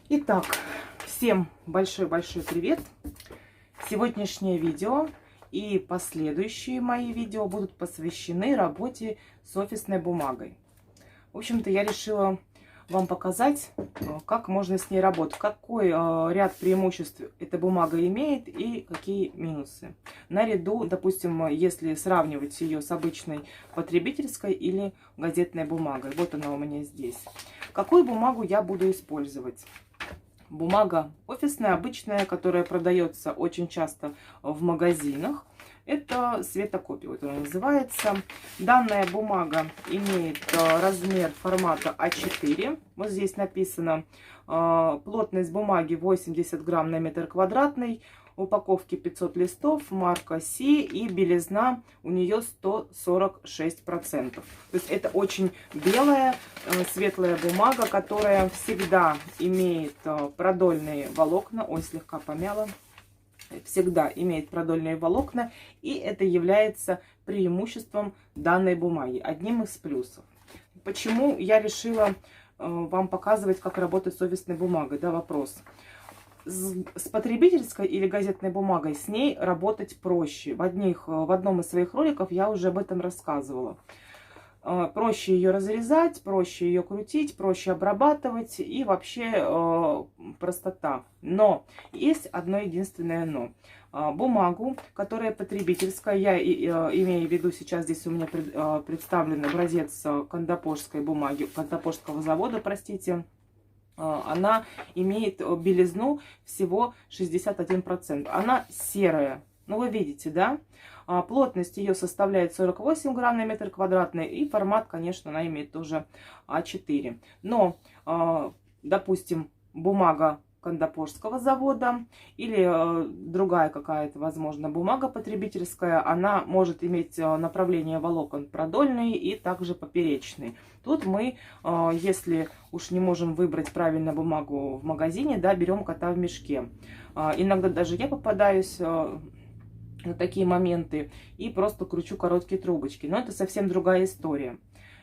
Итак, всем большой-большой привет! Сегодняшнее видео и последующие мои видео будут посвящены работе с офисной бумагой. В общем-то, я решила вам показать, как можно с ней работать, какой ряд преимуществ эта бумага имеет и какие минусы. Наряду, допустим, если сравнивать ее с обычной потребительской или газетной бумагой. Вот она у меня здесь. Какую бумагу я буду использовать? Бумага офисная, обычная, которая продается очень часто в магазинах. Это светокопия, вот она называется. Данная бумага имеет размер формата А4. Вот здесь написано плотность бумаги 80 грамм на метр квадратный. Упаковки 500 листов, марка Си, и белизна у нее 146%. То есть это очень белая, светлая бумага, которая всегда имеет продольные волокна. Ой, слегка помяла. Всегда имеет продольные волокна, и это является преимуществом данной бумаги, одним из плюсов. Почему я решила вам показывать, как работать с офисной бумагой? Да, вопрос. С потребительской или газетной бумагой с ней работать проще. В одном из своих роликов я уже об этом рассказывала. Проще ее разрезать, проще ее крутить, проще обрабатывать, и вообще простота. Но есть одно единственное но. Бумагу, которая потребительская, я имею в виду, сейчас здесь у меня представлен образец кандапошской бумаги, кандапошского завода, простите. Она имеет белизну всего 61%. Она серая. Ну, вы видите, да? Плотность ее составляет 48 грамм на метр квадратный. И формат, конечно, она имеет тоже А4. Но, допустим, бумага кандапошского завода или другая какая-то, возможно, бумага потребительская, она может иметь направление волокон продольные и также поперечные. Тут мы, если уж не можем выбрать правильно бумагу в магазине, да, берем кота в мешке. Иногда даже я попадаюсь на такие моменты и просто кручу короткие трубочки. Но это совсем другая история.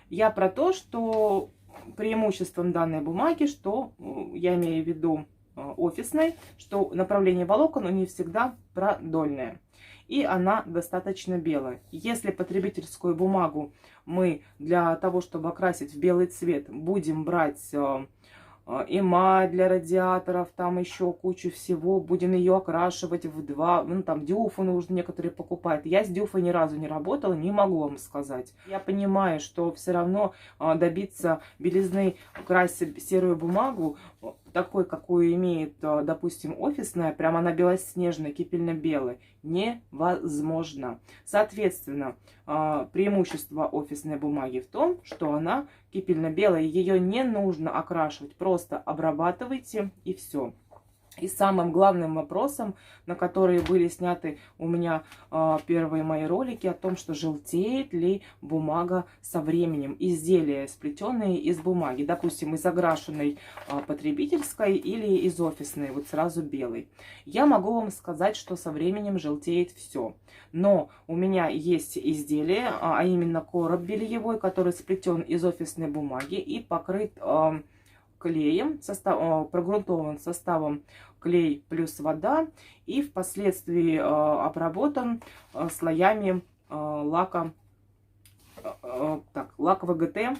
Я про то, что преимуществом данной бумаги, что я имею в виду офисной, что направление волокон у нее всегда продольное. И она достаточно белая. Если потребительскую бумагу мы для того, чтобы окрасить в белый цвет, будем брать эмаль для радиаторов, там еще кучу всего, будем ее окрашивать в два, ну там дюфу нужно некоторые покупают. Я с дюфой ни разу не работала, не могу вам сказать. Я понимаю, что все равно добиться белизны, красить серую бумагу, такой, какую имеет, допустим, офисная, прямо она белоснежная, кипельно-белая, невозможно. Соответственно, преимущество офисной бумаги в том, что она кипельно-белая, ее не нужно окрашивать, просто обрабатывайте и все. И самым главным вопросом, на которые были сняты у меня первые мои ролики, о том, что желтеет ли бумага со временем. Изделия, сплетенные из бумаги, допустим, из окрашенной потребительской или из офисной, вот сразу белой. Я могу вам сказать, что со временем желтеет все. Но у меня есть изделие, а именно короб бельевой, который сплетен из офисной бумаги и покрыт клеем, прогрунтован составом клей плюс вода и впоследствии обработан слоями лака ВГТ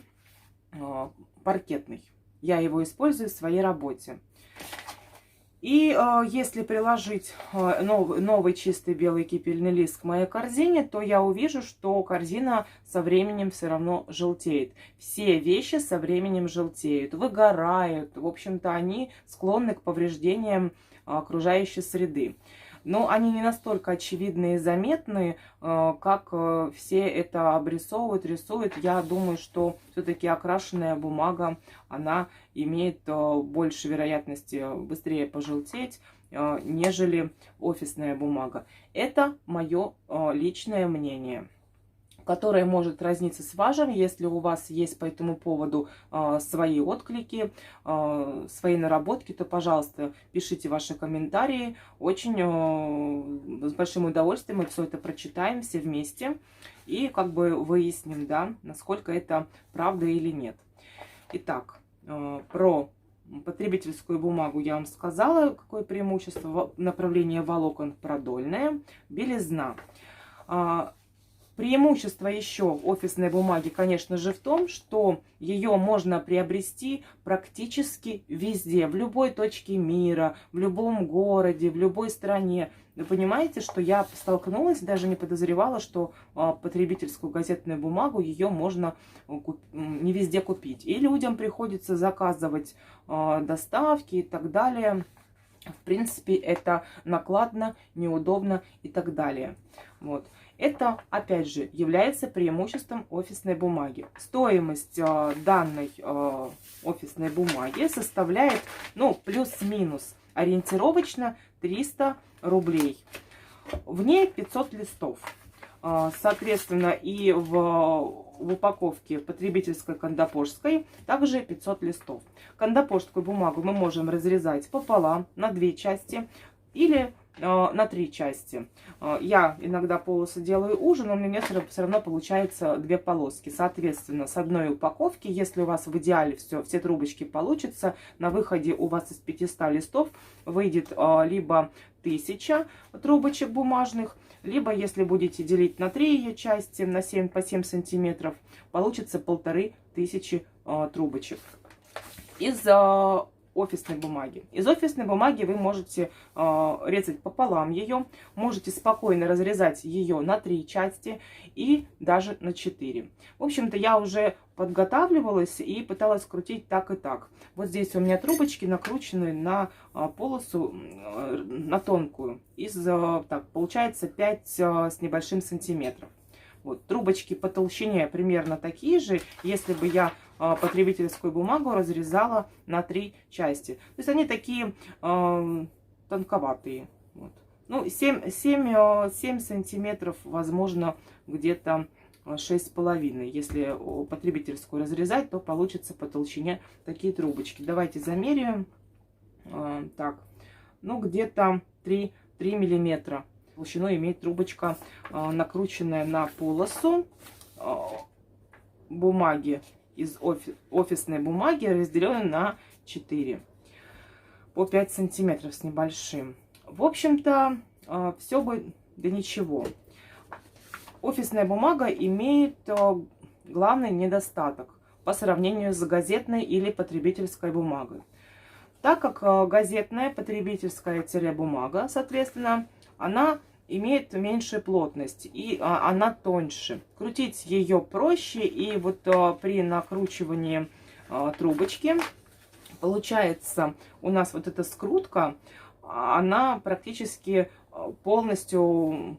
паркетный. Я его использую в своей работе. И если приложить новый чистый белый кипельный лист к моей корзине, то я увижу, что корзина со временем все равно желтеет. Все вещи со временем желтеют, выгорают. В общем-то, они склонны к повреждениям окружающей среды. Но они не настолько очевидны и заметны, как все это обрисовывают, рисуют. Я думаю, что все-таки окрашенная бумага, она имеет больше вероятности быстрее пожелтеть, нежели офисная бумага. Это мое личное мнение, которое может разниться с вашим. Если у вас есть по этому поводу свои отклики, свои наработки, то, пожалуйста, пишите ваши комментарии. Очень с большим удовольствием мы все это прочитаем все вместе и как бы выясним, да, насколько это правда или нет. Итак, про Потребительскую бумагу я вам сказала, какое преимущество. Направление волокон продольное, белизна. Преимущество еще офисной бумаги, конечно же, в том, что ее можно приобрести практически везде, в любой точке мира, в любом городе, в любой стране. Вы понимаете, что я столкнулась, даже не подозревала, что потребительскую газетную бумагу ее можно не везде купить. И людям приходится заказывать доставки и так далее. В принципе, это накладно, неудобно и так далее. Вот. Это, опять же, является преимуществом офисной бумаги. Стоимость данной офисной бумаги составляет, ну, плюс-минус, ориентировочно 300 рублей. В ней 500 листов. Соответственно, и в упаковке потребительской кондопожской также 500 листов. Кондопожскую бумагу мы можем разрезать пополам на 2 части или на 3 части. Я иногда полосы делаю уже, но у меня все равно получается 2 полоски. Соответственно, с одной упаковки, если у вас в идеале все трубочки получится, на выходе у вас из 500 листов выйдет либо 1000 трубочек бумажных, либо, если будете делить на 3 ее части, на 7 по 7 сантиметров, получится 1500 трубочек из офисной бумаги. Из офисной бумаги вы можете резать пополам ее, можете спокойно разрезать ее на 3 части и даже на 4. В общем-то, я уже подготавливалась и пыталась крутить так и так. Вот здесь у меня трубочки накручены на полосу, на тонкую. Так, получается 5 с небольшим сантиметров. Вот, трубочки по толщине примерно такие же, если бы я потребительскую бумагу разрезала на 3 части. То есть они такие тонковатые. Вот. Ну, 7 сантиметров, возможно, где-то 6,5. Если потребительскую разрезать, то получится по толщине такие трубочки. Давайте замеряем. Так, ну, где-то 3 миллиметра. Толщину имеет трубочка, накрученная на полосу бумаги, из офисной бумаги, разделенной на 4 по 5 сантиметров с небольшим. В общем-то, все бы да ничего. Офисная бумага имеет главный недостаток по сравнению с газетной или потребительской бумагой. Так как газетная, потребительская-бумага, соответственно, она имеет меньшую плотность и она тоньше. Крутить ее проще, и вот при накручивании трубочки получается у нас вот эта скрутка, она практически полностью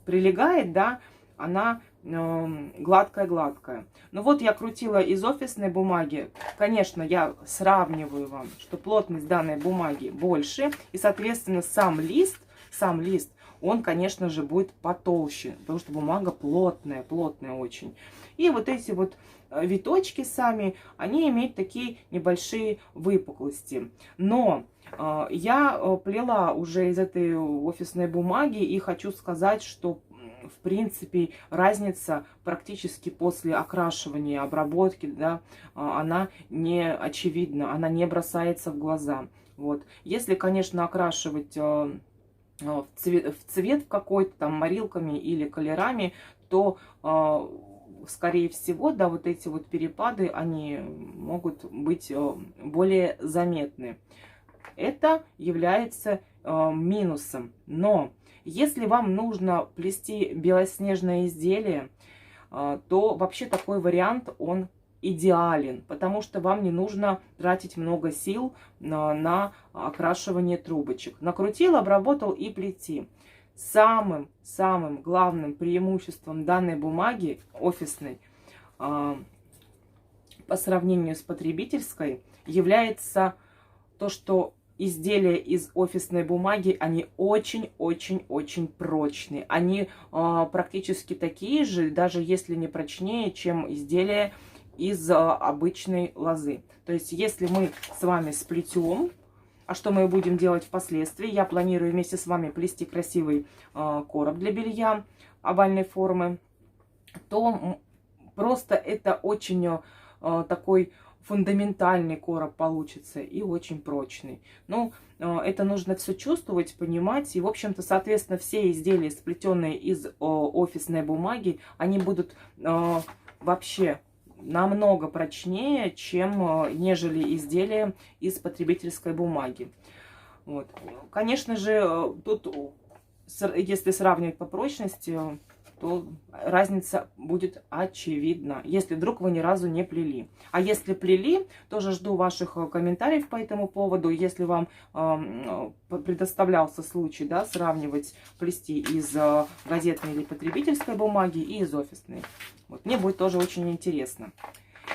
прилегает, да, она гладкая-гладкая. Ну вот я крутила из офисной бумаги. Конечно, я сравниваю вам, что плотность данной бумаги больше, и, соответственно, сам лист, он, конечно же, будет потолще, потому что бумага плотная очень. И вот эти вот виточки сами, они имеют такие небольшие выпуклости. Но я плела уже из этой офисной бумаги, и хочу сказать, что в принципе разница практически после окрашивания, обработки, да, она не очевидна, она не бросается в глаза. Вот. Если, конечно, окрашивать в цвет какой-то там морилками или колерами, то скорее всего, да, вот эти вот перепады, они могут быть более заметны. Это является минусом. Но если вам нужно плести белоснежное изделие, то вообще такой вариант, он идеален, потому что вам не нужно тратить много сил на окрашивание трубочек. Накрутил, обработал и плети. Самым главным преимуществом данной бумаги офисной по сравнению с потребительской является то, что изделия из офисной бумаги, они очень прочные. Они практически такие же, даже если не прочнее, чем изделия из обычной лозы. То есть, если мы с вами сплетем, а что мы будем делать впоследствии, я планирую вместе с вами плести красивый короб для белья овальной формы, то просто это очень такой фундаментальный короб получится и очень прочный. Ну, это нужно все чувствовать, понимать. И, в общем-то, соответственно, все изделия, сплетенные из офисной бумаги, они будут вообще намного прочнее, чем нежели изделия из потребительской бумаги. Вот. Конечно же, тут, если сравнивать по прочности, то разница будет очевидна, если вдруг вы ни разу не плели. А если плели, тоже жду ваших комментариев по этому поводу. Если вам предоставлялся случай, да, сравнивать, плести из газетной или потребительской бумаги и из офисной. Вот, мне будет тоже очень интересно.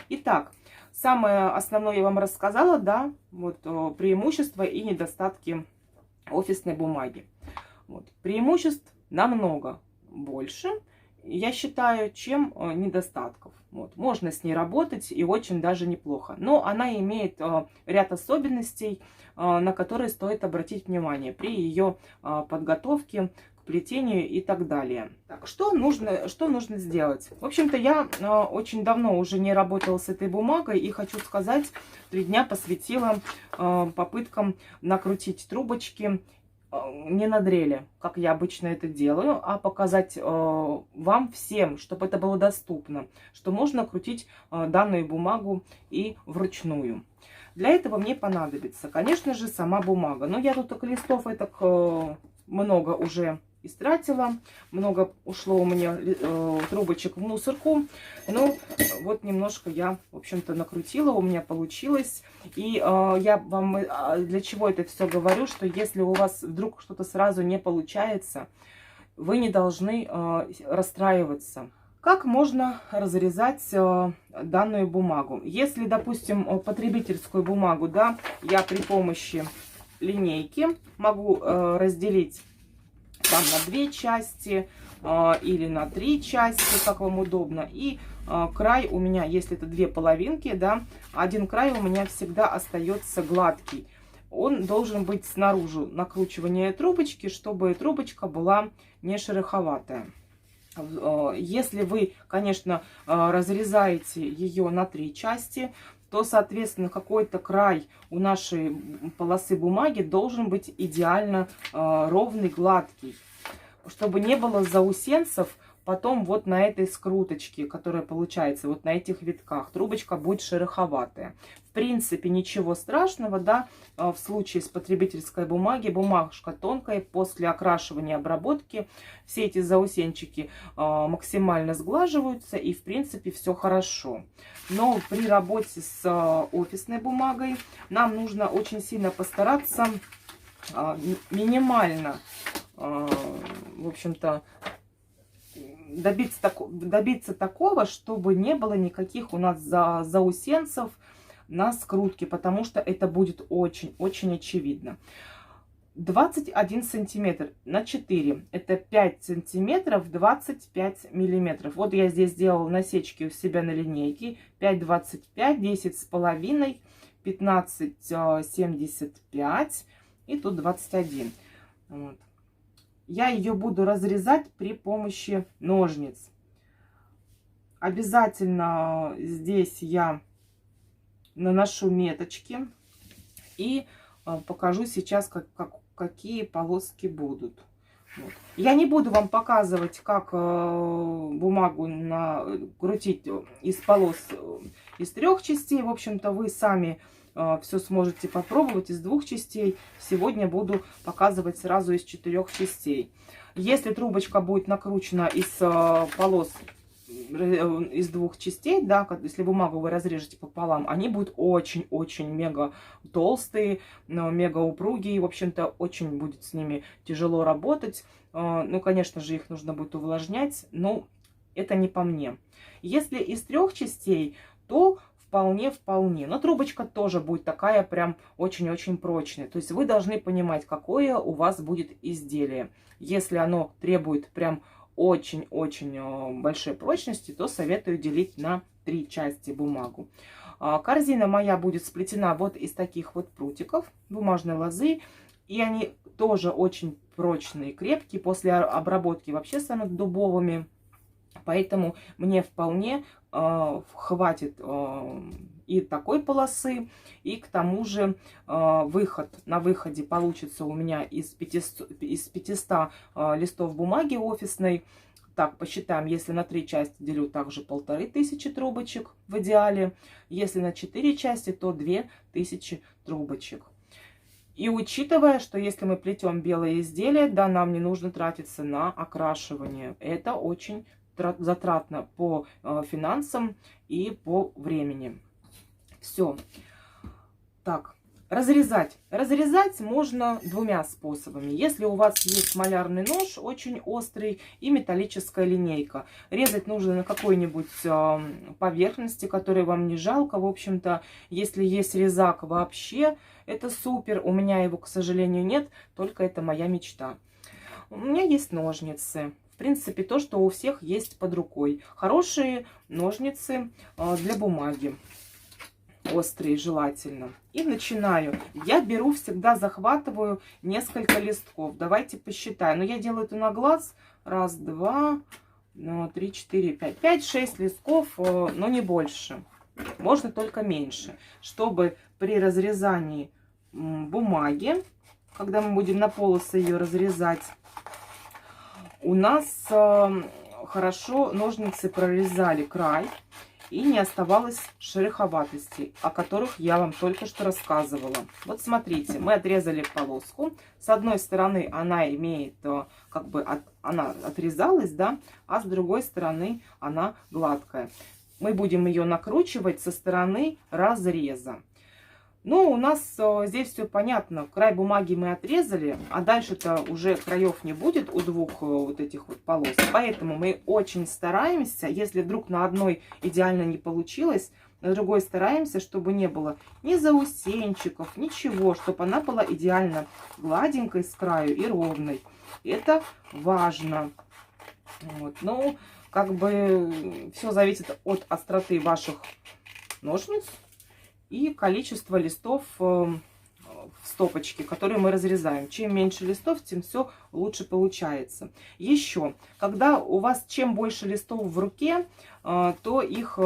Итак, самое основное я вам рассказала, да, вот преимущества и недостатки офисной бумаги. Вот, преимуществ намного больше, я считаю, чем недостатков. Вот. Можно с ней работать и очень даже неплохо. Но она имеет ряд особенностей, на которые стоит обратить внимание при ее подготовке к плетению и так далее. Так, что нужно сделать? В общем-то, я очень давно уже не работала с этой бумагой и хочу сказать, 3 дня посвятила попыткам накрутить трубочки не на дреле, как я обычно это делаю, а показать вам всем, чтобы это было доступно, что можно крутить данную бумагу и вручную. Для этого мне понадобится, конечно же, сама бумага. Но я тут листов так много уже истратила, много ушло у меня трубочек в мусорку. Ну, вот немножко я, в общем-то, накрутила, у меня получилось. И я вам для чего это все говорю, что если у вас вдруг что-то сразу не получается, вы не должны расстраиваться. Как можно разрезать данную бумагу? Если, допустим, потребительскую бумагу, да, я при помощи линейки могу разделить там на 2 части или на 3 части, как вам удобно. И край у меня, если это 2 половинки, да, один край у меня всегда остается гладкий. Он должен быть снаружи накручивания трубочки, чтобы трубочка была не шероховатая. Если вы, конечно, разрезаете ее на 3 части, то, соответственно, какой-то край у нашей полосы бумаги должен быть идеально ровный, гладкий, чтобы не было заусенцев потом вот на этой скруточке, которая получается вот на этих витках. Трубочка будет шероховатая. В принципе, ничего страшного, да, в случае с потребительской бумаги, бумажка тонкая, после окрашивания, обработки, все эти заусенчики максимально сглаживаются, и, в принципе, все хорошо. Но при работе с офисной бумагой нам нужно очень сильно постараться минимально, в общем-то, добиться такого, чтобы не было никаких у нас заусенцев на скрутке, потому что это будет очень-очень очевидно. 21 сантиметр на 4, это 5 сантиметров 25 миллиметров. Вот я здесь сделала насечки у себя на линейке: 5,25, 10,5, 15,75 и тут 21. Вот. Я ее буду разрезать при помощи ножниц. Обязательно здесь я наношу меточки и покажу сейчас, какие полоски будут. Вот. Я не буду вам показывать, как бумагу крутить из полос из 3 частей. В общем-то, вы сами все сможете попробовать из 2 частей. Сегодня буду показывать сразу из 4 частей. Если трубочка будет накручена из полос из 2 частей, да, если бумагу вы разрежете пополам, они будут очень-очень мега толстые, мега упругие. В общем-то, очень будет с ними тяжело работать. Ну, конечно же, их нужно будет увлажнять, но это не по мне. Если из 3 частей, то вполне. Но трубочка тоже будет такая прям очень-очень прочная. То есть вы должны понимать, какое у вас будет изделие. Если оно требует прям очень-очень большой прочности, то советую делить на 3 части бумагу. Корзина моя будет сплетена вот из таких вот прутиков бумажной лозы. И они тоже очень прочные, крепкие. После обработки вообще станут дубовыми. Поэтому мне вполне хватит и такой полосы, и к тому же на выходе получится у меня из 500 листов бумаги офисной. Так, посчитаем, если на 3 части делю, также 1500 трубочек в идеале. Если на 4 части, то 2000 трубочек. И учитывая, что если мы плетем белое изделие, да, нам не нужно тратиться на окрашивание. Это очень затратно по финансам и по времени. Все. Так. Разрезать. Разрезать можно двумя способами. Если у вас есть малярный нож, очень острый, и металлическая линейка. Резать нужно на какой-нибудь поверхности, которой вам не жалко. В общем-то, если есть резак вообще, это супер. У меня его, к сожалению, нет, только это моя мечта. У меня есть ножницы. В принципе, то, что у всех есть под рукой. Хорошие ножницы для бумаги. Острые желательно. И начинаю. Я беру, всегда захватываю несколько листков. Давайте посчитаем. Но я делаю это на глаз. Раз, два, три, четыре, пять. 5-6 листков, но не больше. Можно только меньше. Чтобы при разрезании бумаги, когда мы будем на полосы ее разрезать, у нас хорошо ножницы прорезали край. И не оставалось шероховатостей, о которых я вам только что рассказывала. Вот смотрите, мы отрезали полоску. С одной стороны она имеет, как бы, она отрезалась, да, а с другой стороны она гладкая. Мы будем ее накручивать со стороны разреза. Ну, у нас здесь все понятно. Край бумаги мы отрезали, а дальше-то уже краев не будет у двух вот этих вот полос. Поэтому мы очень стараемся, если вдруг на одной идеально не получилось, на другой стараемся, чтобы не было ни заусенчиков, ничего, чтобы она была идеально гладенькой с краю и ровной. Это важно. Вот. Ну, как бы все зависит от остроты ваших ножниц и количество листов в стопочке, которые мы разрезаем. Чем меньше листов, тем все лучше получается. Еще, когда у вас чем больше листов в руке, то их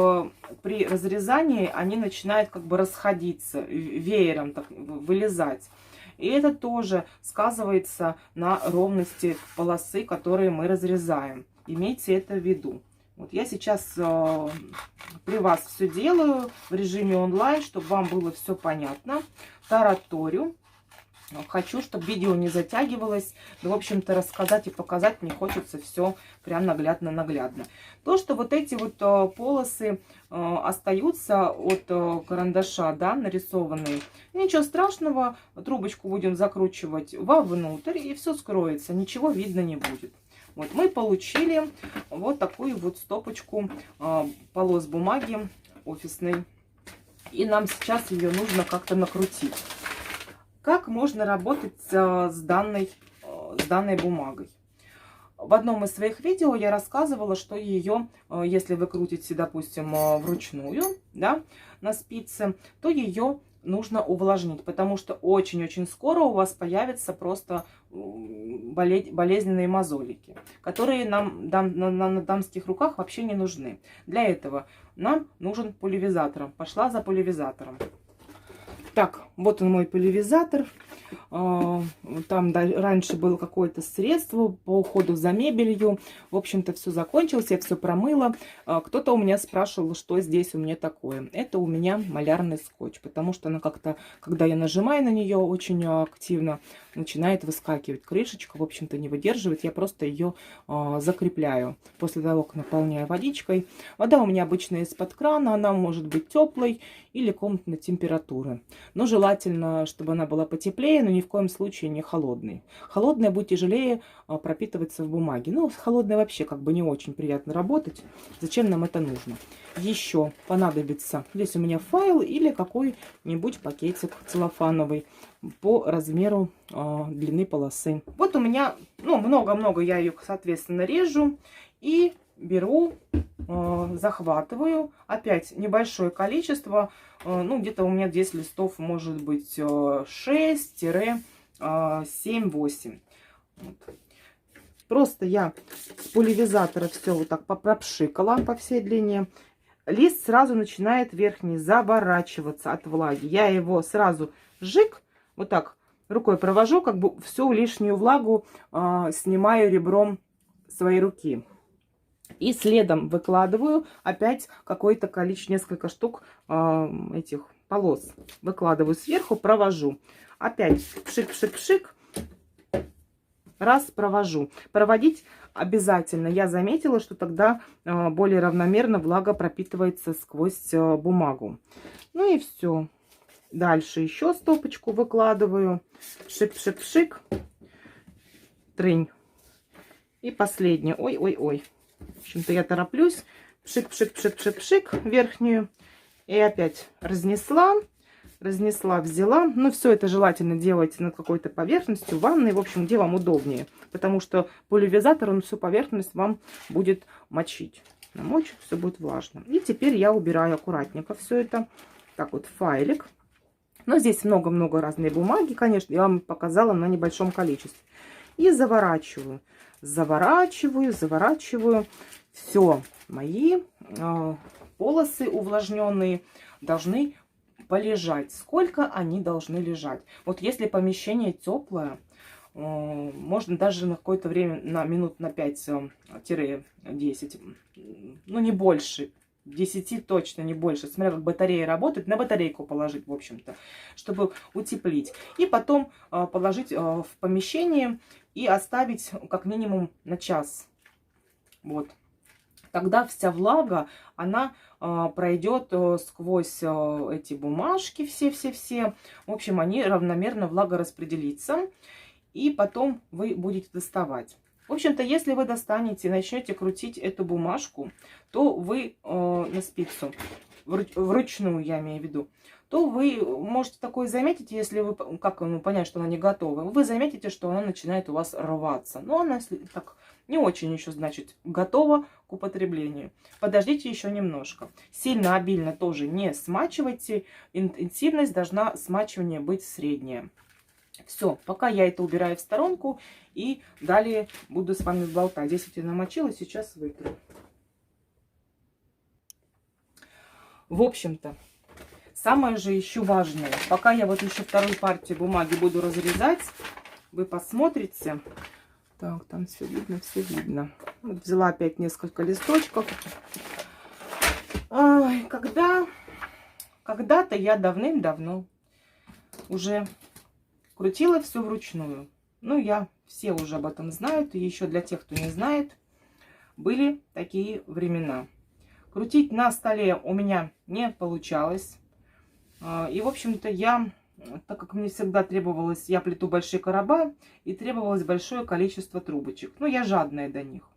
при разрезании они начинают как бы расходиться, веером так, вылезать. И это тоже сказывается на ровности полосы, которые мы разрезаем. Имейте это в виду. Вот я сейчас при вас все делаю в режиме онлайн, чтобы вам было все понятно. Тараторю. Хочу, чтобы видео не затягивалось. Но, в общем-то, рассказать и показать мне хочется все прям наглядно-наглядно. То, что вот эти вот полосы остаются от карандаша, да, нарисованные, ничего страшного. Трубочку будем закручивать вовнутрь, и все скроется. Ничего видно не будет. Вот мы получили вот такую вот стопочку полос бумаги офисной. И нам сейчас ее нужно как-то накрутить. Как можно работать с данной бумагой? В одном из своих видео я рассказывала, что ее, если вы крутите, допустим, вручную, да, на спице, то ее нужно увлажнить, потому что очень-очень скоро у вас появятся просто болезненные мозолики, которые нам на дамских руках вообще не нужны. Для этого нам нужен пульверизатор. Пошла за пульверизатором. Так, вот он мой пульверизатор. Там раньше было какое-то средство по уходу за мебелью. В общем-то, все закончилось, я все промыла. Кто-то у меня спрашивал, что здесь у меня такое. Это у меня малярный скотч, потому что она как-то, когда я нажимаю на нее очень активно, начинает выскакивать. Крышечка, в общем-то, не выдерживает. Я просто ее закрепляю после того, как наполняю водичкой. Вода у меня обычно из-под крана, она может быть теплой или комнатной температуры. Но желательно, чтобы она была потеплее, но ни в коем случае не холодной. Холодная будет тяжелее пропитываться в бумаге. Ну, с холодной вообще как бы не очень приятно работать. Зачем нам это нужно? Еще понадобится, здесь у меня файл или какой-нибудь пакетик целлофановый по размеру длины полосы. Вот у меня, ну, много-много я ее, соответственно, режу и беру, захватываю. Опять небольшое количество, ну, где-то у меня здесь листов может быть 6-7-8. Вот. Просто я с пульверизатора все вот так пропшикала по всей длине. лист сразу начинает верхний заворачиваться от влаги. Я его сразу жик, вот так рукой провожу, как бы всю лишнюю влагу снимаю ребром своей руки. И следом выкладываю опять какое-то количество, несколько штук этих полос. Выкладываю сверху, провожу. Опять пшик-пшик-пшик. Раз, провожу. Проводить обязательно. Я заметила, что тогда более равномерно влага пропитывается сквозь бумагу. Ну и все. Дальше еще стопочку выкладываю. Пшик-пшик-пшик. Трынь. И последнее. Ой-ой-ой. В общем-то, я тороплюсь. Пшик-пшик-пшик-пшик-пшик верхнюю. И опять разнесла, взяла. Ну, все это желательно делать над какой-то поверхностью, ванной, в общем, где вам удобнее. Потому что пульверизатор, он всю поверхность вам будет мочить. Намочит, все будет влажно. И теперь я убираю аккуратненько все это. Так вот, файлик. Но здесь много-много разной бумаги, конечно, я вам показала на небольшом количестве. И заворачиваю. Заворачиваю. Все, мои полосы увлажненные должны полежать. Сколько они должны лежать? Вот если помещение теплое, можно даже на какое-то время, на минут на 5-10, ну не больше, 10 точно, не больше. Смотря как батарея работает, на батарейку положить, в общем-то, чтобы утеплить. И потом положить в помещение и оставить как минимум на час. Вот. Тогда вся влага, она пройдет сквозь эти бумажки все. В общем, они равномерно влага распределится. И потом вы будете доставать. В общем-то, если вы достанете и начнете крутить эту бумажку, то вы на спицу, вручную я имею в виду, то вы можете такое заметить, если вы, как понять, что она не готова, вы заметите, что она начинает у вас рваться. Но она так не очень еще, значит, готова к употреблению. Подождите еще немножко. Сильно обильно тоже не смачивайте. Интенсивность должна смачивания быть средняя. Все, пока я это убираю в сторонку и далее буду с вами болтать. Здесь я намочила, сейчас вытру. В общем-то, самое же еще важное, пока я вот еще вторую партию бумаги буду разрезать, вы посмотрите. Так, там все видно, все видно. Вот взяла опять несколько листочков. Ой, когда-то я давным-давно уже крутила все вручную. Ну, все уже об этом знают. И еще для тех, кто не знает, были такие времена. Крутить на столе у меня не получалось. И, в общем-то, так как мне всегда требовалось, я плету большие короба, и требовалось большое количество трубочек. Ну, я жадная до них.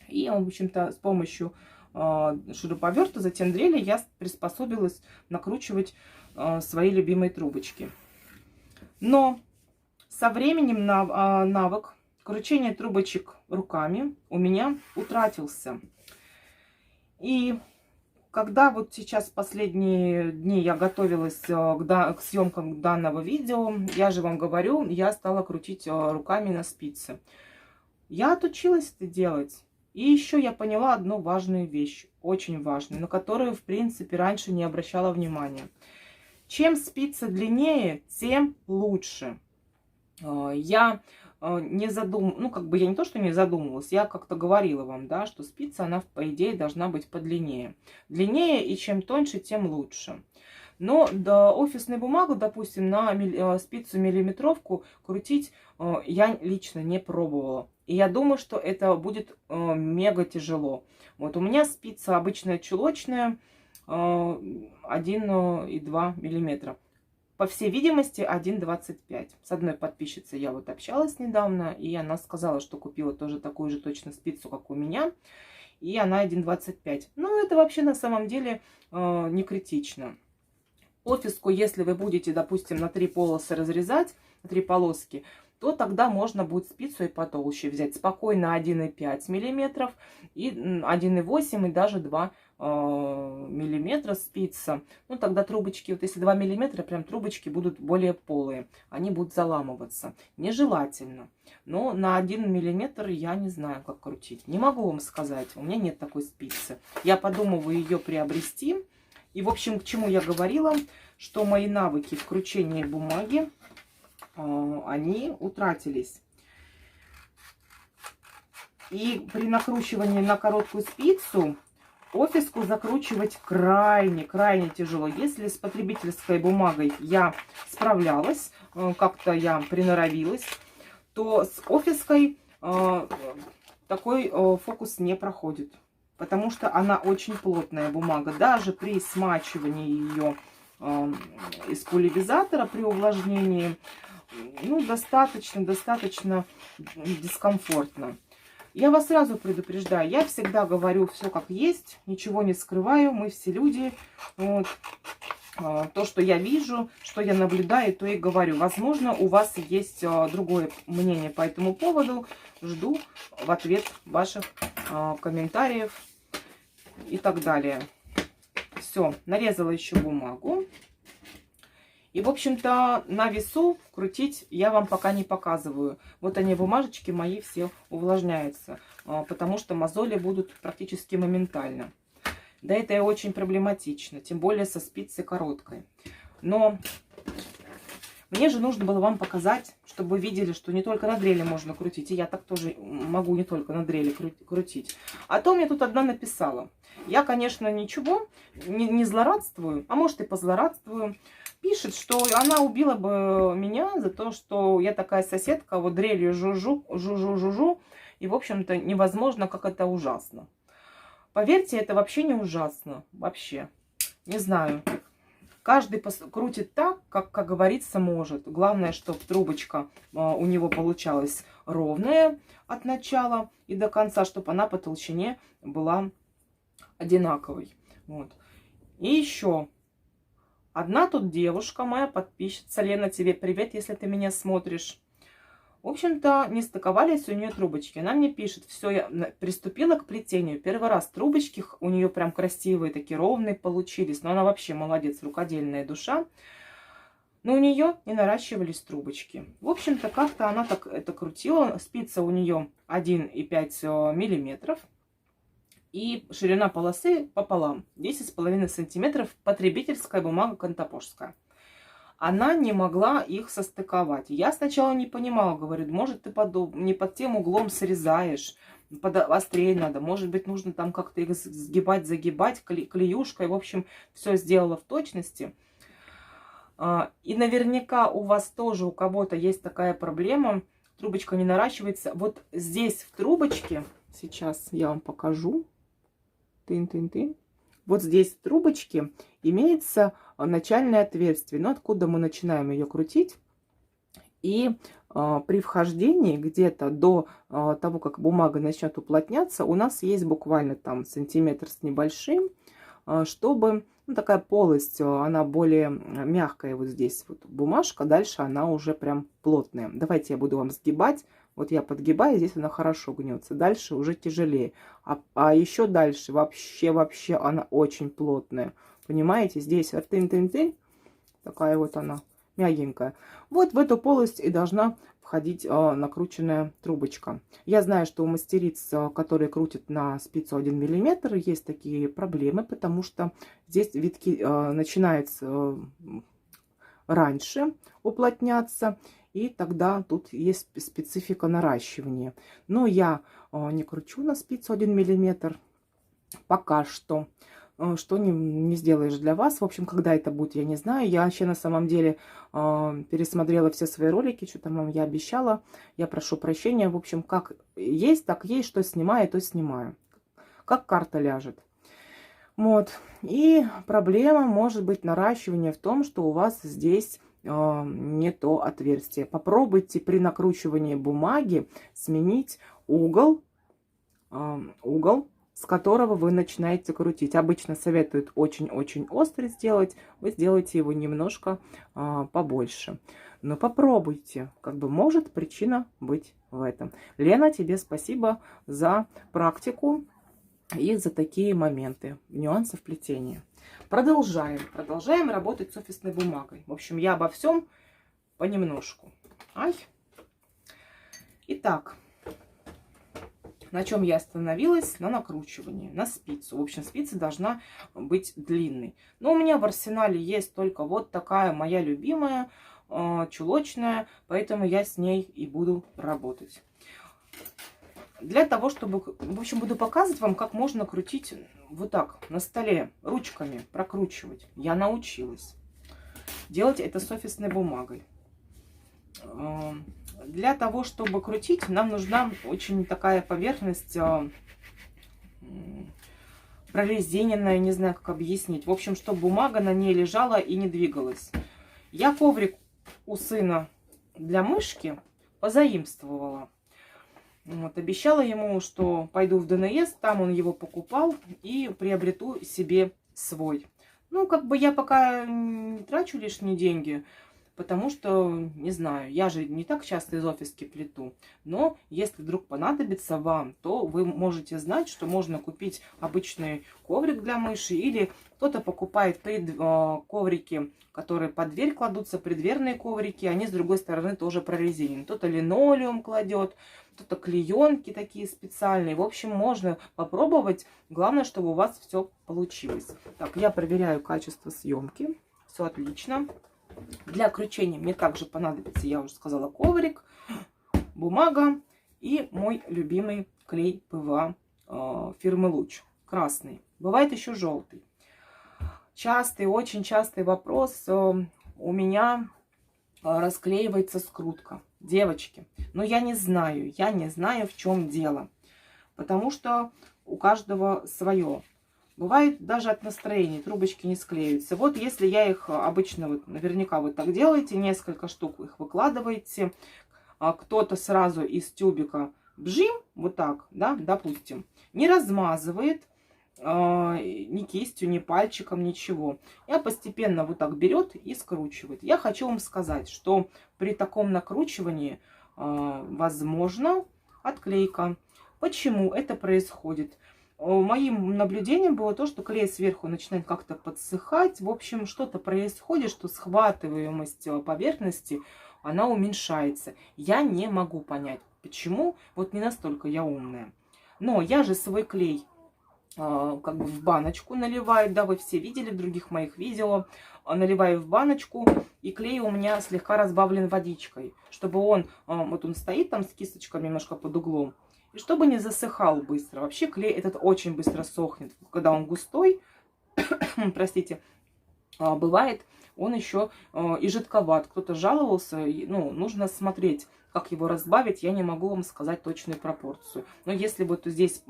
И, в общем-то, с помощью шуруповерта, затем дрели, я приспособилась накручивать свои любимые трубочки. Но со временем навык кручения трубочек руками у меня утратился. И когда вот сейчас последние дни я готовилась к съемкам данного видео, я же вам говорю, я стала крутить руками на спице. Я отучилась это делать. И еще я поняла одну важную вещь, очень важную, на которую, в принципе, раньше не обращала внимания. Чем спица длиннее, тем лучше. Я не задумывалась, ну, как бы я не то, что не задумывалась, я как-то говорила вам, да, что спица, она, по идее, должна быть подлиннее. Длиннее, и чем тоньше, тем лучше. Но офисную бумагу, допустим, на спицу миллиметровку крутить я лично не пробовала. И я думаю, что это будет мега тяжело. Вот у меня спица обычная чулочная, 1,2 миллиметра. По всей видимости, 1,25. С одной подписчицей я вот общалась недавно, и она сказала, что купила тоже такую же точно спицу, как у меня, и она 1,25. Но это вообще на самом деле не критично. Офиску, если вы будете, допустим, на 3 полосы разрезать, на 3 полоски, то тогда можно будет спицу и потолще взять. Спокойно 1,5 миллиметров, и 1,8 и даже 2 миллиметра спица, ну тогда трубочки, вот если 2 миллиметра, прям трубочки будут более полые, они будут заламываться. Нежелательно. Но на 1 миллиметр я не знаю, как крутить. Не могу вам сказать, у меня нет такой спицы. Я подумываю ее приобрести. И, в общем, к чему я говорила, что мои навыки в кручении бумаги, они утратились. И при накручивании на короткую спицу офиску закручивать крайне тяжело. Если с потребительской бумагой я справлялась, как-то я приноровилась, то с офиской такой фокус не проходит. Потому что она очень плотная бумага. Даже при смачивании ее из пульверизатора, при увлажнении, ну, достаточно дискомфортно. Я вас сразу предупреждаю, я всегда говорю все как есть, ничего не скрываю, мы все люди. Вот. То, что я вижу, что я наблюдаю, то и говорю. Возможно, у вас есть другое мнение по этому поводу. Жду в ответ ваших комментариев и так далее. Все, нарезала еще бумагу. И, в общем-то, на весу крутить я вам пока не показываю. Вот они, бумажечки мои, все увлажняются, потому что мозоли будут практически моментально. Да, это очень проблематично, тем более со спицей короткой. Но мне же нужно было вам показать, чтобы вы видели, что не только на дрели можно крутить. И я так тоже могу не только на дрели крутить. А то мне тут одна написала. Я, конечно, ничего, не злорадствую, а может и позлорадствую. Пишет, что она убила бы меня за то, что я такая соседка, вот дрелью жужу. И, в общем-то, невозможно, как это ужасно. Поверьте, это вообще не ужасно. Вообще. Не знаю. Каждый крутит так, как говорится, может. Главное, чтобы трубочка у него получалась ровная от начала и до конца, чтобы она по толщине была одинаковой. Вот. И еще. Одна тут девушка, моя подписчица. Лена, тебе привет, если ты меня смотришь. В общем-то, не стыковались у нее трубочки. Она мне пишет, все, я приступила к плетению. Первый раз трубочки у нее прям красивые, такие ровные получились. Но она вообще молодец, рукодельная душа. Но у нее не наращивались трубочки. В общем-то, как-то она так это крутила. Спица у нее 1,5 миллиметров. И ширина полосы пополам, 10,5 сантиметров, потребительская бумага контопожская. Она не могла их состыковать. Я сначала не понимала, говорю, может, ты не под тем углом срезаешь, острее надо, может быть, нужно там как-то их сгибать, загибать клеюшкой. В общем, все сделала в точности. И наверняка у вас тоже, у кого-то есть такая проблема, трубочка не наращивается. Вот здесь в трубочке, сейчас я вам покажу. Тын-тын-тын. Вот здесь в трубочке имеется начальное отверстие. Но откуда мы начинаем ее крутить? И при вхождении где-то до того, как бумага начнет уплотняться, у нас есть буквально там сантиметр с небольшим, чтобы такая полость, она более мягкая вот здесь вот бумажка, дальше она уже прям плотная. Давайте я буду вам сгибать. Вот я подгибаю, здесь она хорошо гнется. Дальше уже тяжелее. А еще дальше вообще она очень плотная. Понимаете, здесь тын-тын-тын, такая вот она мягенькая. Вот в эту полость и должна входить накрученная трубочка. Я знаю, что у мастериц, которые крутят на спицу 1 мм, есть такие проблемы, потому что здесь витки начинают раньше уплотняться. И тогда тут есть специфика наращивания. Но я не кручу на спицу 1 мм пока что. Что не сделаешь для вас. В общем, когда это будет, я не знаю. Я вообще на самом деле пересмотрела все свои ролики. Что там вам я обещала. Я прошу прощения. В общем, как есть, так есть. Что снимаю, то снимаю. Как карта ляжет. Вот. И проблема может быть наращивания в том, что у вас здесь не то отверстие. Попробуйте при накручивании бумаги сменить угол, с которого вы начинаете крутить. Обычно советуют очень-очень острый сделать. Вы сделаете его немножко побольше. Но попробуйте. Как бы может причина быть в этом. Лена, тебе спасибо за практику. и за такие моменты, нюансы в плетении. Продолжаем работать с офисной бумагой. В общем, я обо всем понемножку. Итак, на чем я остановилась? На накручивании, на спицу. В общем, спица должна быть длинной. Но у меня в арсенале есть только вот такая моя любимая, чулочная, поэтому я с ней и буду работать. Для того, чтобы, в общем, буду показывать вам, как можно крутить вот так на столе ручками, прокручивать. Я научилась делать это с офисной бумагой. Для того, чтобы крутить, нам нужна очень такая поверхность прорезиненная, не знаю, как объяснить. В общем, чтобы бумага на ней лежала и не двигалась. Я коврик у сына для мышки позаимствовала. Вот, обещала ему, что пойду в ДНС, там он его покупал и приобрету себе свой. Ну, как бы я пока не трачу лишние деньги, потому что, не знаю, я же не так часто из офиски плету. Но если вдруг понадобится вам, то вы можете знать, что можно купить обычный коврик для мыши. Или кто-то покупает коврики, которые под дверь кладутся, преддверные коврики. Они с другой стороны тоже прорезинены. Кто-то линолеум кладет, кто-то клеенки такие специальные. В общем, можно попробовать. Главное, чтобы у вас все получилось. Так, я проверяю качество съемки. Все отлично. Для кручения мне также понадобится, я уже сказала, коврик, бумага и мой любимый клей ПВА фирмы Луч. Красный. Бывает еще желтый. Очень частый вопрос у меня расклеивается скрутка. Девочки, но я не знаю, в чем дело. Потому что у каждого свое. Бывает даже от настроения трубочки не склеиваются. Вот если я их обычно, вот наверняка вы так делаете, несколько штук их выкладываете, кто-то сразу из тюбика бжим, вот так, да, допустим, не размазывает ни кистью, ни пальчиком, ничего. Я постепенно вот так берет и скручивает. Я хочу вам сказать, что при таком накручивании возможно отклейка. Почему это происходит? Моим наблюдением было то, что клей сверху начинает как-то подсыхать. В общем, что-то происходит, что схватываемость поверхности, она уменьшается. Я не могу понять, почему. Вот не настолько я умная. Но я же свой клей как бы в баночку наливаю. Да, вы все видели в других моих видео. Наливаю в баночку. И клей у меня слегка разбавлен водичкой. Чтобы он, вот он стоит там с кисточкой немножко под углом. И чтобы не засыхал быстро. Вообще клей этот очень быстро сохнет. Когда он густой, простите, бывает он еще и жидковат. Кто-то жаловался, ну, нужно смотреть, как его разбавить. Я не могу вам сказать точную пропорцию. Но если вот здесь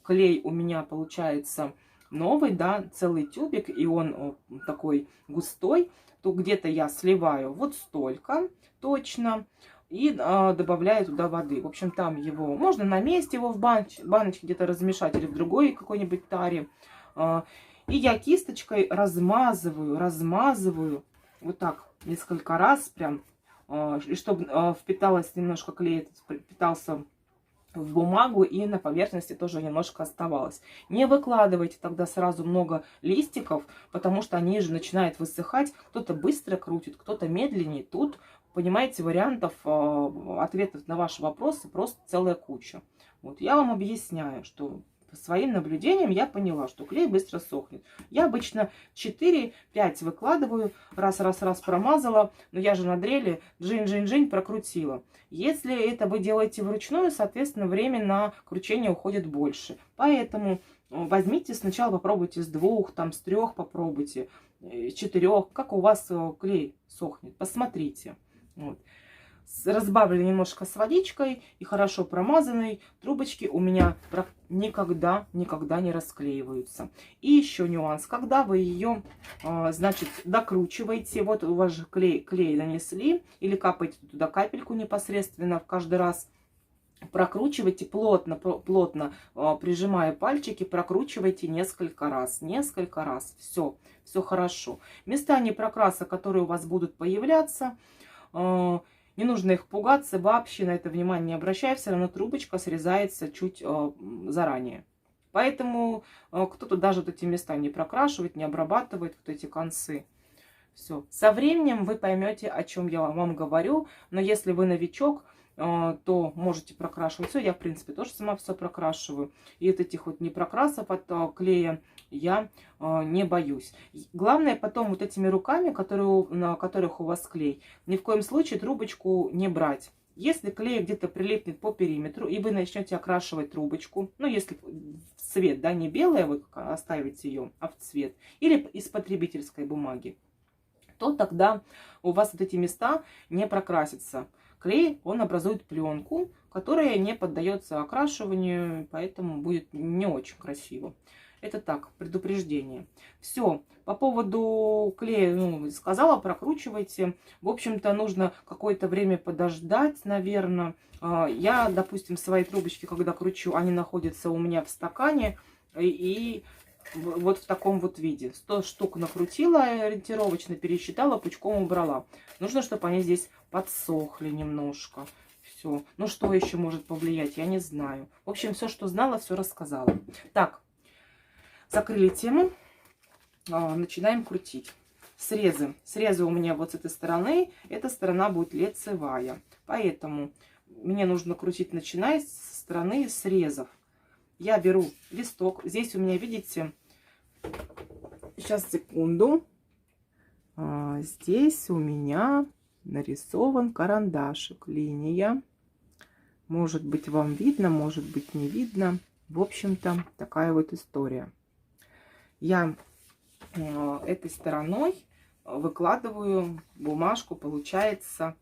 клей у меня получается новый, да, целый тюбик, и он такой густой, то где-то я сливаю вот столько точно. И добавляю туда воды. В общем, там его можно на месте его в баночке где-то размешать или в другой какой-нибудь таре. И я кисточкой размазываю вот так несколько раз прям. И чтобы впиталось немножко клей, впитался в бумагу и на поверхности тоже немножко оставалось. Не выкладывайте тогда сразу много листиков, потому что они же начинают высыхать. Кто-то быстро крутит, кто-то медленнее. Тут, понимаете, вариантов ответов на ваши вопросы просто целая куча. Вот я вам объясняю, что по своим наблюдениям я поняла, что клей быстро сохнет. Я обычно 4-5 выкладываю, раз промазала, но я же на дрели джин прокрутила. Если это вы делаете вручную, соответственно, время на кручение уходит больше. Поэтому возьмите сначала, попробуйте с 2, там с 3 попробуйте, с 4, как у вас клей сохнет, посмотрите. Вот. Разбавлю немножко с водичкой и хорошо промазанной трубочки у меня никогда не расклеиваются. И еще нюанс, когда вы ее, значит, докручиваете, вот у вас же клей нанесли, или капаете туда капельку непосредственно в каждый раз, прокручивайте плотно, прижимая пальчики, прокручивайте несколько раз, все хорошо. Места непрокраса, которые у вас будут появляться, не нужно их пугаться, вообще на это внимание не обращая, все равно трубочка срезается чуть заранее. Поэтому кто-то даже вот эти места не прокрашивает, не обрабатывает вот эти концы. Все. Со временем вы поймете, о чем я вам говорю. Но если вы новичок, то можете прокрашивать все. Я, в принципе, тоже сама все прокрашиваю. И от этих вот непрокрасов от клея я не боюсь. Главное потом вот этими руками, на которых у вас клей, ни в коем случае трубочку не брать. Если клей где-то прилипнет по периметру, и вы начнете окрашивать трубочку, ну, если в цвет, да, не белая, вы оставите ее, а в цвет, или из потребительской бумаги, то тогда у вас вот эти места не прокрасятся. Клей, он образует пленку, которая не поддается окрашиванию, поэтому будет не очень красиво. Это так, предупреждение. Все, по поводу клея, ну, сказала, прокручивайте. В общем-то, нужно какое-то время подождать, наверное. Я, допустим, свои трубочки, когда кручу, они находятся у меня в стакане, и вот в таком вот виде. 100 штук накрутила ориентировочно, пересчитала, пучком убрала. Нужно, чтобы они здесь подсохли немножко. Все. Ну, что еще может повлиять, я не знаю. В общем, все, что знала, все рассказала. Так, закрыли тему. Начинаем крутить. Срезы. Срезы у меня вот с этой стороны. Эта сторона будет лицевая. Поэтому мне нужно крутить, начиная с стороны срезов. Я беру листок. Здесь у меня, видите, сейчас, секунду. Здесь у меня нарисован карандашик, линия. Может быть, вам видно, может быть, не видно. В общем-то, такая вот история. Я этой стороной выкладываю бумажку, получается,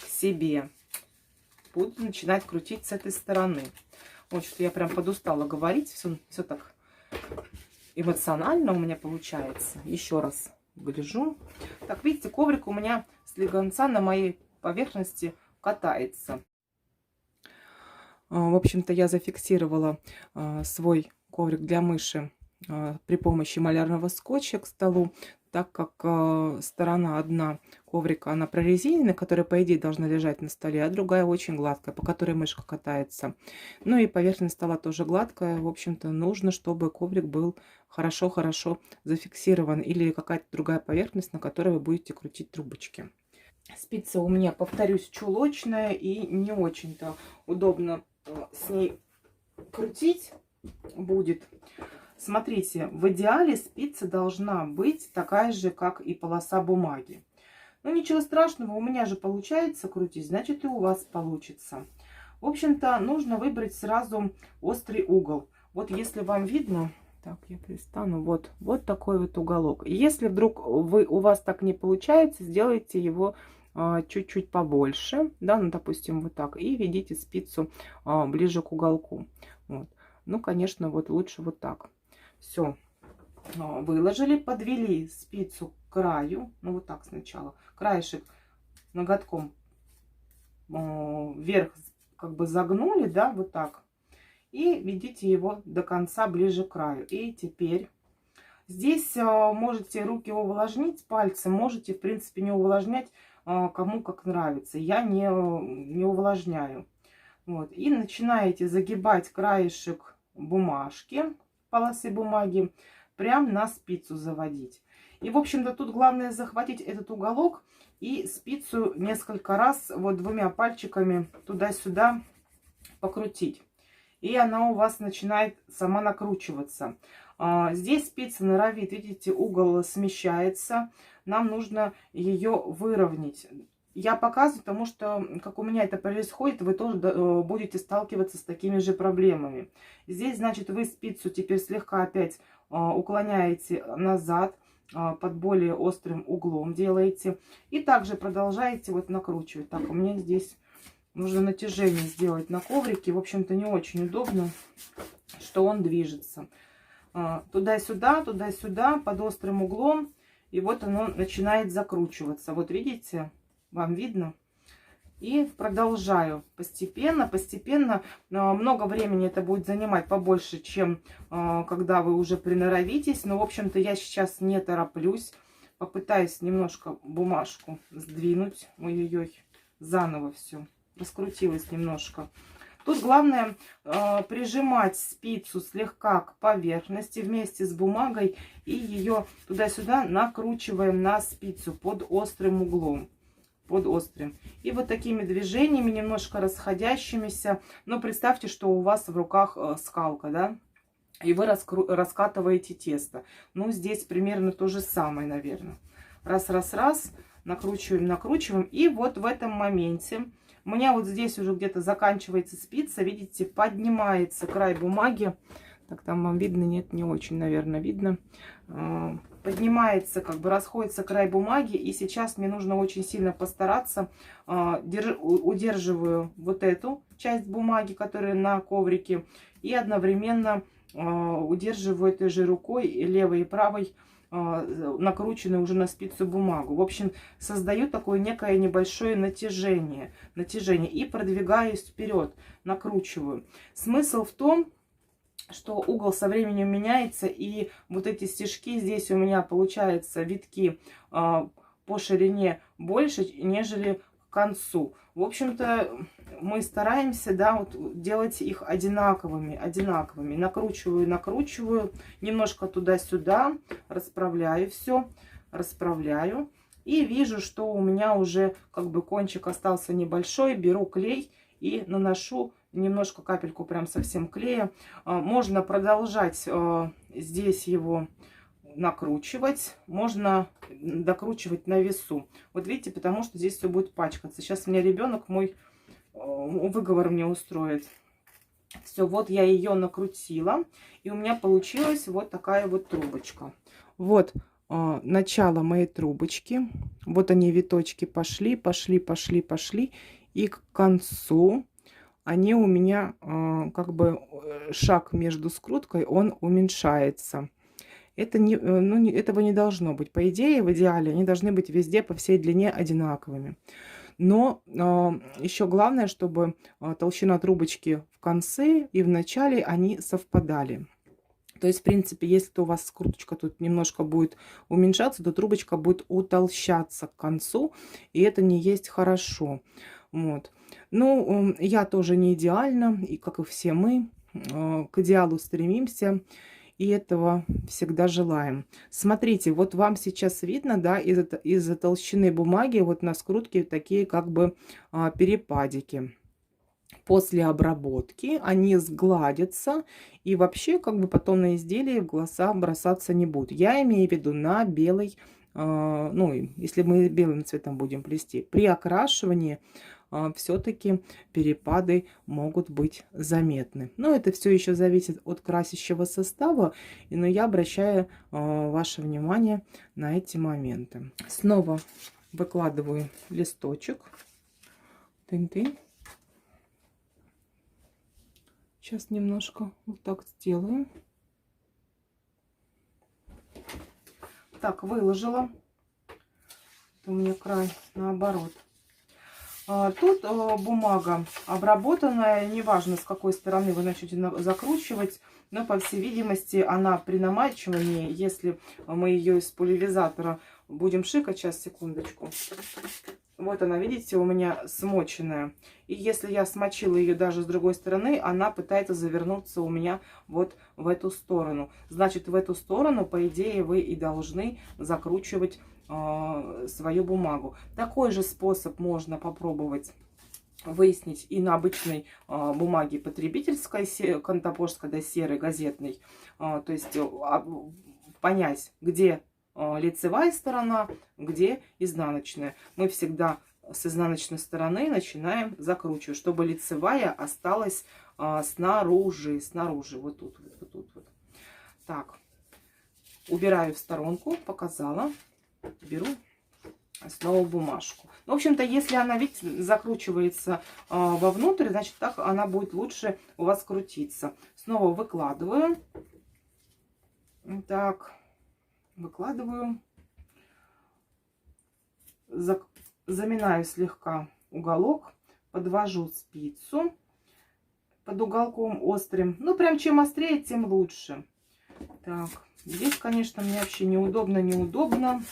к себе. Буду начинать крутить с этой стороны. Вот что я прям подустала говорить. Все так эмоционально у меня получается. Еще раз гляжу. Так, видите, коврик у меня слегонца на моей поверхности катается. В общем-то, я зафиксировала свой коврик для мыши при помощи малярного скотча к столу, так как сторона одна коврика, она прорезиненная, которая, по идее, должна лежать на столе, а другая очень гладкая, по которой мышка катается. Ну и поверхность стола тоже гладкая. В общем-то, нужно, чтобы коврик был хорошо-хорошо зафиксирован, или какая-то другая поверхность, на которой вы будете крутить трубочки. Спица у меня, повторюсь, чулочная, и не очень-то удобно с ней крутить будет. Смотрите, в идеале спица должна быть такая же, как и полоса бумаги. Ну, ничего страшного, у меня же получается крутить, значит, и у вас получится. В общем-то, нужно выбрать сразу острый угол. Вот если вам видно, так, я перестану, вот такой вот уголок. Если вдруг у вас так не получается, сделайте его чуть-чуть побольше, да, ну, допустим, вот так, и ведите спицу ближе к уголку. Вот. Ну, конечно, вот лучше вот так. Все, выложили, подвели спицу к краю, ну вот так сначала, краешек ноготком вверх как бы загнули, да, вот так, и ведите его до конца ближе к краю. И теперь здесь можете руки увлажнить, пальцы можете, в принципе, не увлажнять, кому как нравится. Я не увлажняю. Вот. И начинаете загибать краешек бумажки, полосы бумаги, прям на спицу заводить. И, в общем-то, тут главное захватить этот уголок и спицу несколько раз вот двумя пальчиками туда-сюда покрутить. И она у вас начинает сама накручиваться. Здесь спица норовит, видите, угол смещается. Нам нужно ее выровнять. Я показываю, потому что, как у меня это происходит, вы тоже будете сталкиваться с такими же проблемами. Здесь, значит, вы спицу теперь слегка опять уклоняете назад, под более острым углом делаете. И также продолжаете вот накручивать. Так, у меня здесь нужно натяжение сделать на коврике. В общем-то, не очень удобно, что он движется. Туда-сюда, под острым углом. И вот оно начинает закручиваться. Вот видите? Вам видно? И продолжаю постепенно. Много времени это будет занимать побольше, чем когда вы уже приноровитесь. Но, в общем-то, я сейчас не тороплюсь. Попытаюсь немножко бумажку сдвинуть. Ой-ой-ой, заново все. Раскрутилось немножко. Тут главное прижимать спицу слегка к поверхности вместе с бумагой и ее туда-сюда накручиваем на спицу под острым углом. Под острым. И вот такими движениями, немножко расходящимися. Но представьте, что у вас в руках скалка, да? И вы раскатываете тесто. Ну, здесь примерно то же самое, наверное. Раз, раз, раз. Накручиваем, накручиваем. И вот в этом моменте у меня вот здесь уже где-то заканчивается спица. Видите, поднимается край бумаги. Так, там вам видно? Нет, не очень, наверное, видно. Поднимается, как бы расходится край бумаги. И сейчас мне нужно очень сильно постараться. Удерживаю вот эту часть бумаги, которая на коврике. И одновременно удерживаю этой же рукой, левой и правой, накрученную уже на спицу бумагу. В общем, создаю такое некое небольшое натяжение и продвигаюсь вперед, накручиваю. Смысл в том, что угол со временем меняется, и вот эти стежки здесь у меня получаются витки по ширине больше, нежели к концу. В общем-то, мы стараемся, да, вот делать их одинаковыми. Накручиваю, немножко туда-сюда, расправляю все, расправляю. И вижу, что у меня уже как бы кончик остался небольшой. Беру клей и наношу немножко, капельку прям совсем клея. Можно продолжать здесь его накручивать, можно докручивать на весу. Вот видите, потому что здесь все будет пачкаться. Сейчас у меня ребенок мой выговор мне устроит. Все, вот я ее накрутила, и у меня получилась вот такая вот трубочка. Вот начало моей трубочки. Вот они, виточки пошли, и к концу они у меня как бы шаг между скруткой, он уменьшается. Этого не должно быть. По идее, в идеале, они должны быть везде по всей длине одинаковыми. Но еще главное, чтобы толщина трубочки в конце и в начале они совпадали. То есть, в принципе, если у вас скруточка тут немножко будет уменьшаться, то трубочка будет утолщаться к концу, и это не есть хорошо. Вот. Ну, я тоже не идеальна, и как и все мы, к идеалу стремимся. И этого всегда желаем. Смотрите, вот вам сейчас видно, да, из-за толщины бумаги вот на скрутке такие как бы перепадики. После обработки они сгладятся и вообще как бы потом на изделие в глаза бросаться не будут. Я имею в виду на белый, ну, если мы белым цветом будем плести. При окрашивании все-таки перепады могут быть заметны. Но это все еще зависит от красящего состава, но я обращаю ваше внимание на эти моменты. Снова выкладываю листочек. Тын-тын. Сейчас немножко вот так сделаем. Так, выложила. Это у меня край наоборот. Тут бумага обработанная, неважно с какой стороны вы начнете закручивать, но по всей видимости она при намачивании, если мы ее из пульверизатора будем шикать, сейчас, секундочку. Вот она, видите, у меня смоченная. И если я смочила ее даже с другой стороны, она пытается завернуться у меня вот в эту сторону. Значит, в эту сторону, по идее, вы и должны закручивать свою бумагу. Такой же способ можно попробовать выяснить и на обычной бумаге потребительской, контопорской, да, серой, газетной. То есть понять, где лицевая сторона, где изнаночная. Мы всегда с изнаночной стороны начинаем закручивать, чтобы лицевая осталась снаружи, вот тут. Так, убираю в сторонку, показала. Беру снова бумажку. В общем-то, если она, видите, закручивается вовнутрь, значит, так она будет лучше у вас крутиться. Снова выкладываю. Так, выкладываю. Заминаю слегка уголок. Подвожу спицу под уголком острым. Ну, прям чем острее, тем лучше. Так, здесь, конечно, мне вообще неудобно.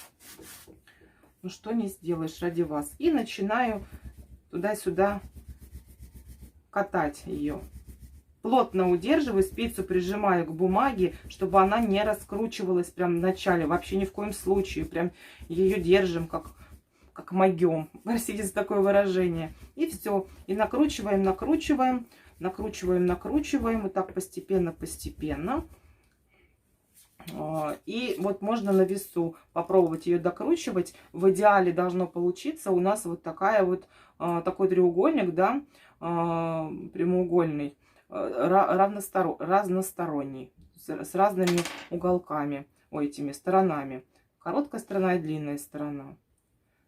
Ну, что не сделаешь ради вас. И начинаю туда-сюда катать ее. Плотно удерживаю, спицу прижимаю к бумаге, чтобы она не раскручивалась прям в начале. Вообще ни в коем случае. Прям ее держим как могем. Простите за такое выражение. И все. И накручиваем, накручиваем, накручиваем, накручиваем. Вот так постепенно, постепенно. И вот можно на весу попробовать ее докручивать. В идеале должно получиться у нас вот такая вот, такой треугольник, да, прямоугольный, разносторонний, с разными уголками, этими сторонами. Короткая сторона и длинная сторона.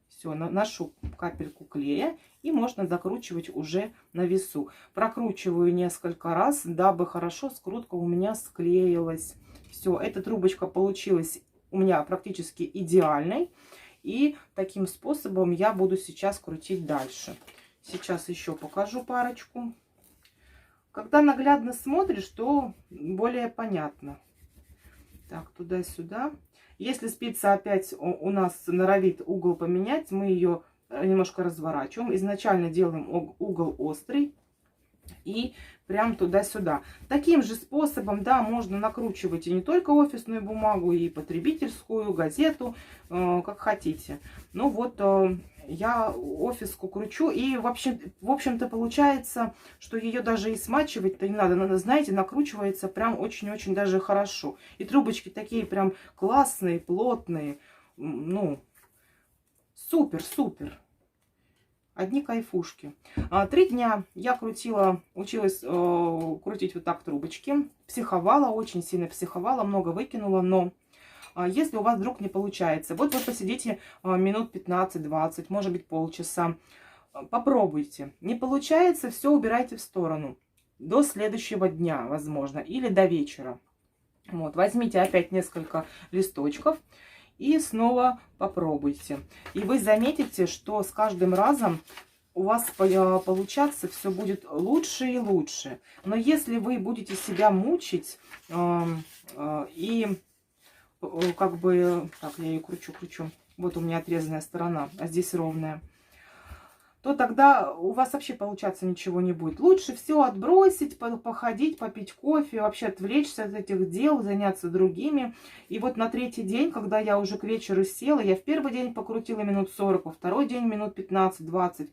Все, наношу капельку клея и можно докручивать уже на весу. Прокручиваю несколько раз, дабы хорошо скрутка у меня склеилась. Все, эта трубочка получилась у меня практически идеальной. И таким способом я буду сейчас крутить дальше. Сейчас еще покажу парочку. Когда наглядно смотришь, то более понятно. Так, туда-сюда. Если спица опять у нас норовит угол поменять, мы ее немножко разворачиваем. Изначально делаем угол острый. И прям туда-сюда. Таким же способом, да, можно накручивать и не только офисную бумагу, и потребительскую, газету, как хотите. Ну вот, я офиску кручу, и в общем-то получается, что ее даже и смачивать-то не надо. Надо, знаете, накручивается прям очень-очень даже хорошо. И трубочки такие прям классные, плотные. Ну, супер-супер. Одни кайфушки. 3 дня я училась крутить вот так трубочки. Психовала, очень сильно психовала, много выкинула. Но если у вас вдруг не получается, вот вы посидите минут 15-20, может быть полчаса. Попробуйте. Не получается, все убирайте в сторону. До следующего дня, возможно, или до вечера. Вот, возьмите опять несколько листочков. И снова попробуйте. И вы заметите, что с каждым разом у вас получаться все будет лучше и лучше. Но если вы будете себя мучить и как бы... Так, я ее кручу. Вот у меня отрезанная сторона, а здесь ровная. То тогда у вас вообще получаться ничего не будет. Лучше все отбросить, походить, попить кофе, вообще отвлечься от этих дел, заняться другими. И вот на 3-й день, когда я уже к вечеру села, я в первый день покрутила минут 40, во второй день минут 15-20.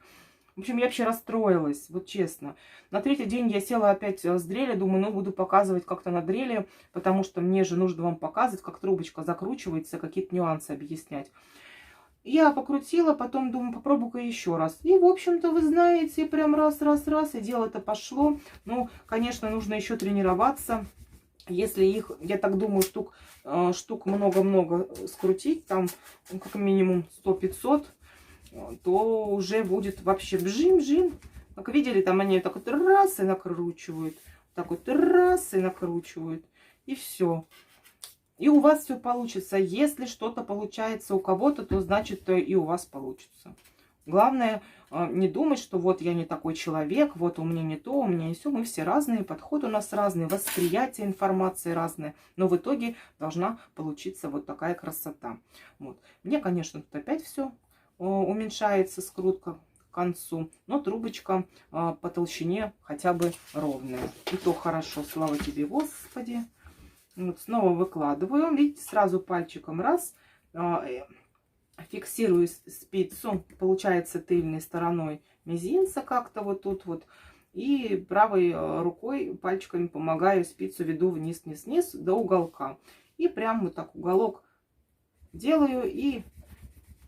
В общем, я вообще расстроилась, вот честно. На 3-й день я села опять с дрели, думаю, ну, буду показывать как-то на дрели, потому что мне же нужно вам показывать, как трубочка закручивается, какие-то нюансы объяснять. Я покрутила, потом думаю, попробую-ка еще раз. И, в общем-то, вы знаете, прям раз, и дело-то пошло. Ну, конечно, нужно еще тренироваться. Если их, я так думаю, штук много-много скрутить, там как минимум 100-500, то уже будет вообще бжим-бжим. Как видели, там они так вот раз и накручивают. Так вот раз и накручивают. И все. И у вас все получится. Если что-то получается у кого-то, то значит и у вас получится. Главное не думать, что вот я не такой человек, вот у меня не то, у меня не все. Мы все разные, подход у нас разный, восприятие информации разное. Но в итоге должна получиться вот такая красота. Вот. Мне, конечно, тут опять все уменьшается, скрутка к концу. Но трубочка по толщине хотя бы ровная. И то хорошо, слава тебе, Господи. Вот, снова выкладываю. Видите, сразу пальчиком раз. Фиксирую спицу. Получается тыльной стороной мизинца как-то вот тут вот. И правой рукой пальчиками помогаю спицу, веду вниз до уголка. И прям вот так уголок делаю. И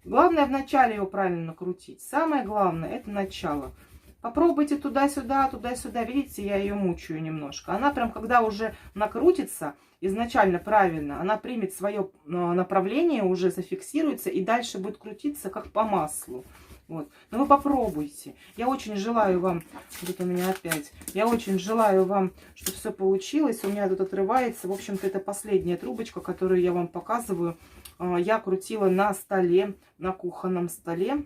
главное вначале его правильно накрутить. Самое главное это начало. Попробуйте туда-сюда, туда-сюда. Видите, я ее мучаю немножко. Она прям, когда уже накрутится, изначально правильно, она примет свое направление, уже зафиксируется и дальше будет крутиться как по маслу. Вот. Но вы попробуйте. Я очень желаю вам, вот у меня опять, я очень желаю вам, чтобы все получилось. У меня тут отрывается. В общем-то, это последняя трубочка, которую я вам показываю. Я крутила на столе, на кухонном столе.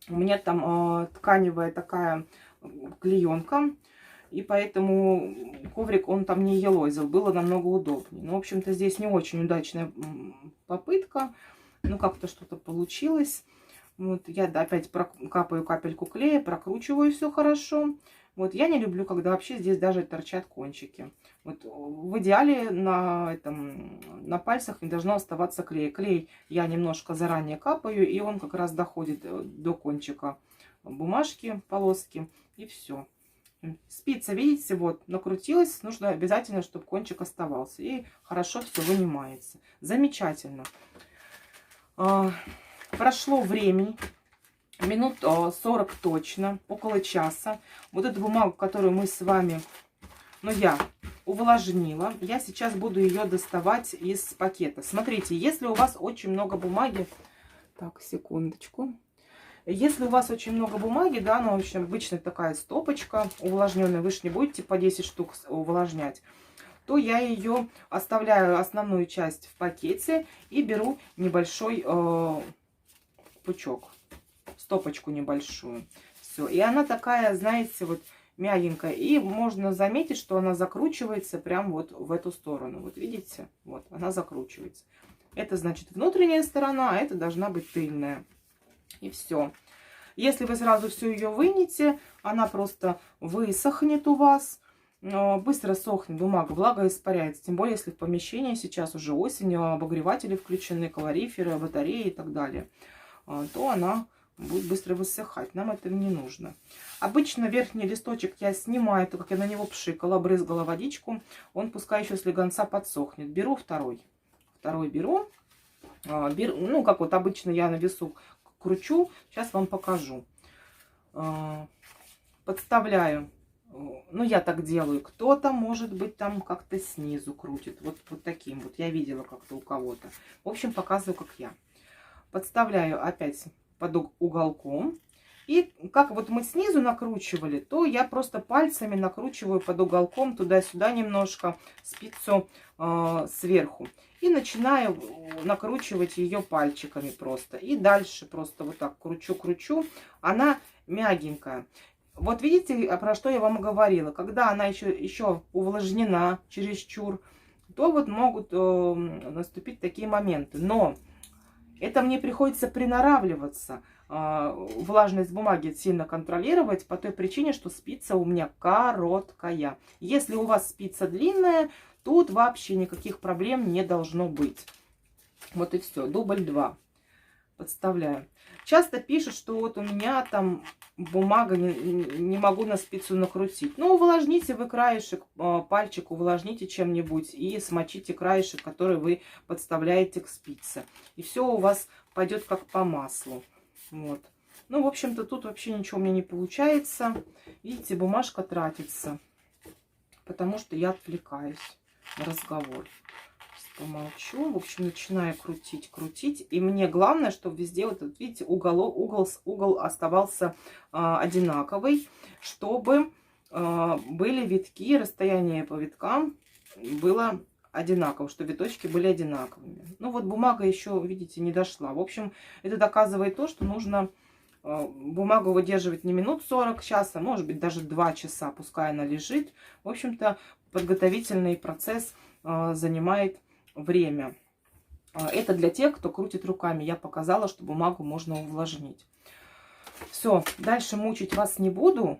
У меня там тканевая такая клеенка, и поэтому коврик он там не елозил, было намного удобнее. Но, в общем-то, здесь не очень удачная попытка, ну как-то что-то получилось. Вот я опять капаю капельку клея, прокручиваю все хорошо, Вот я не люблю, когда вообще здесь даже торчат кончики. Вот в идеале на пальцах не должно оставаться клей. Клей я немножко заранее капаю, и он как раз доходит до кончика бумажки, полоски, и все. Спица, видите, вот накрутилась, нужно обязательно, чтобы кончик оставался. И хорошо все вынимается. Замечательно. Прошло времени. Минут 40 точно, около часа. Вот эту бумагу, которую мы с вами, я увлажнила, я сейчас буду ее доставать из пакета. Смотрите, если у вас очень много бумаги, так, секундочку. Если у вас очень много бумаги, да, ну, в общем, обычно такая стопочка увлажненная, вы же не будете по 10 штук увлажнять, то я ее оставляю основную часть в пакете и беру небольшой пучок. Стопочку небольшую. Все. И она такая, знаете, вот мягенькая. И можно заметить, что она закручивается прям вот в эту сторону. Вот видите? Вот она закручивается. Это значит внутренняя сторона, а это должна быть тыльная. И все. Если вы сразу всю ее вынете, она просто высохнет у вас. Быстро сохнет бумага, влага испаряется. Тем более, если в помещении сейчас уже осень, обогреватели включены, калориферы, батареи и так далее, то она будет быстро высыхать. Нам это не нужно. Обычно верхний листочек я снимаю, так как я на него пшикала, брызгала водичку. Он пускай еще слегонца подсохнет. Беру второй. Второй беру. Ну, как вот обычно я на весу кручу. Сейчас вам покажу. Подставляю. Ну, я так делаю. Кто-то, может быть, там как-то снизу крутит. Вот таким вот. Я видела как-то у кого-то. В общем, показываю, как я. Подставляю опять под уголком. И как вот мы снизу накручивали, то я просто пальцами накручиваю под уголком туда-сюда немножко спицу сверху. И начинаю накручивать ее пальчиками просто. И дальше просто вот так кручу-кручу. Она мягенькая. Вот видите, про что я вам говорила. Когда она еще увлажнена чересчур, то вот могут наступить такие моменты. Но это мне приходится приноравливаться. Влажность бумаги сильно контролировать по той причине, что спица у меня короткая. Если у вас спица длинная, тут вообще никаких проблем не должно быть. Вот и все. Дубль 2. Подставляю. Часто пишут, что вот у меня там бумага, не могу на спицу накрутить. Ну, увлажните вы краешек, пальчик увлажните чем-нибудь и смочите краешек, который вы подставляете к спице. И все у вас пойдет как по маслу. Вот. Ну, в общем-то, тут вообще ничего у меня не получается. Видите, бумажка тратится, потому что я отвлекаюсь на разговор. Помолчу. В общем, начинаю крутить. И мне главное, чтобы везде, вот видите, угол оставался одинаковый, чтобы были витки, расстояние по виткам было одинаково, что виточки были одинаковыми. Ну вот бумага еще, видите, не дошла. В общем, это доказывает то, что нужно бумагу выдерживать не минут 40 часа, а может быть даже 2 часа, пускай она лежит. В общем-то, подготовительный процесс занимает время. Это для тех, кто крутит руками. Я показала, что бумагу можно увлажнить. Все, дальше мучить вас не буду.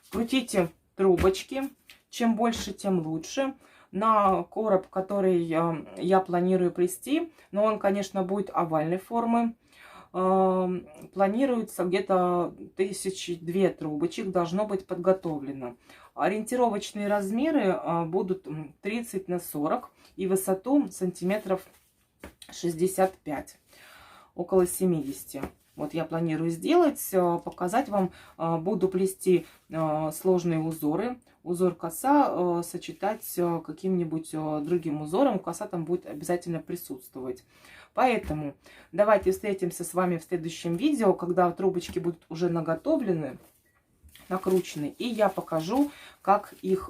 Крутите трубочки. Чем больше, тем лучше. На короб, который я планирую плести, но он, конечно, будет овальной формы. Планируется где-то 1002 трубочек должно быть подготовлено. Ориентировочные размеры будут 30 на 40 и высоту сантиметров 65, около 70. Вот я планирую сделать, показать вам. Буду плести сложные узоры. Узор коса сочетать с каким-нибудь другим узором. Коса там будет обязательно присутствовать. Поэтому давайте встретимся с вами в следующем видео, когда трубочки будут уже наготовлены, накручены. И я покажу, как их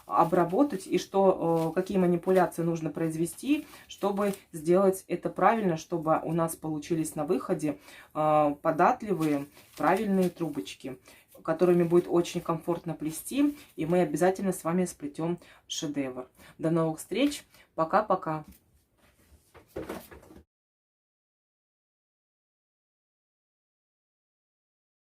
обработать и какие манипуляции нужно произвести, чтобы сделать это правильно, чтобы у нас получились на выходе податливые, правильные трубочки, которыми будет очень комфортно плести. И мы обязательно с вами сплетем шедевр. До новых встреч. Пока-пока.